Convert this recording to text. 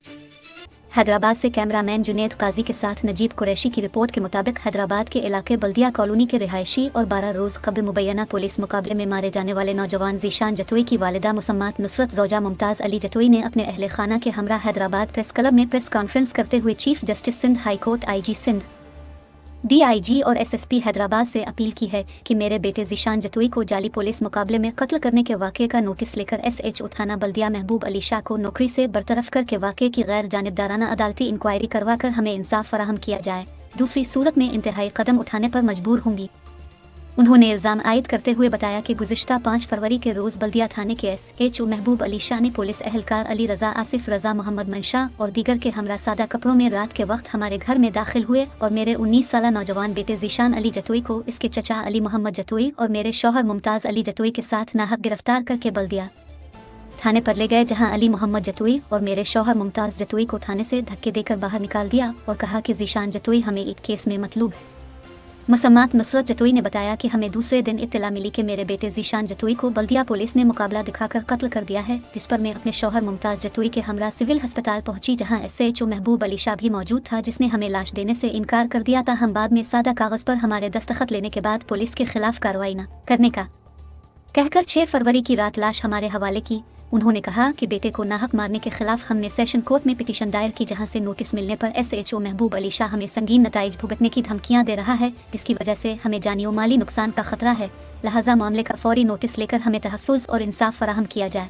हैदराबाद से कैमरामैन जुनेद काजी के साथ नजीब कुरैशी की रिपोर्ट के मुताबिक हैदराबाद के इलाके बल्दिया कॉलोनी के रिहायशी और 12 रोज़ कबल मुबैना पुलिस मुकाबले में मारे जाने वाले नौजवान ज़ीशान जतोई की वालिदा मुसम्मात नुसरत ज़ौजा मुमताज़ अली जतोई ने अपने अहले खाना के हमरा हैदराबाद प्रेस क्लब में प्रेस कॉन्फ्रेंस करते हुए chief justice Sindh high court IG Sindh, DIG और SSP हैदराबाद से अपील की है कि मेरे बेटे ज़ीशान जतोई को जाली पुलिस मुकाबले में कत्ल करने के वाक़े का नोटिस लेकर SHO थाना बल्दिया महबूब अली शाह को नौकरी से बरतरफ करके वाक़े की गैर जानिबदाराना अदालती इंक्वायरी करवाकर हमें इंसाफ फराहम किया जाए, दूसरी सूरत में इंतहाई कदम उठाने पर मजबूर होंगी। उन्होंने इल्ज़ाम आयद करते हुए बताया कि गुज़िश्ता 5 फरवरी के रोज़ बल्दिया थाने के SHO महबूब अली शाह ने पुलिस एहलकार अली रज़ा आसिफ रज़ा मोहम्मद मंशा और दीगर के हमरा सादा कपड़ों में रात के वक्त हमारे घर में दाखिल हुए और मेरे 19 साला नौजवान बेटे ज़ीशान अली जतोई को इसके चचा अली मोहम्मद जतोई और मेरे शौहर मुमताज़ अली जतोई के साथ नाहक गिरफ्तार करके बल्दिया थाने पर ले गए, जहां अली मोहम्मद जतोई और मेरे शौहर मुमताज़ जतोई को थाने से धक्के देकर बाहर निकाल दिया और कहा कि ज़ीशान जतोई हमें एक केस में मतलूब है। मुसम्मात नुसरत जतोई ने बताया कि हमें दूसरे दिन इत्तला मिली कि मेरे बेटे ज़ीशान जतोई को बल्दिया पुलिस ने मुकाबला दिखाकर कत्ल कर दिया है, जिस पर मैं अपने शौहर मुमताज़ जतोई के हमरा सिविल अस्पताल पहुंची, जहां SHO महबूब अली शाह भी मौजूद था, जिसने हमें लाश देने से इनकार कर दिया था। हम बाद में सादा कागज़ पर हमारे दस्तखत लेने के बाद पुलिस के खिलाफ कार्रवाई न करने का कहकर 6 फरवरी की रात लाश हमारे हवाले की। उन्होंने कहा कि बेटे को नाहक मारने के खिलाफ हमने सेशन कोर्ट में पिटीशन दायर की, जहां से नोटिस मिलने पर SHO महबूब अली शाह हमें संगीन नताइज भुगतने की धमकियां दे रहा है, जिसकी वजह से हमें जानी और माली नुकसान का खतरा है। लिहाजा मामले का फौरी नोटिस लेकर हमें तहफ़्फ़ुज़ और इंसाफ फराहम किया जाए।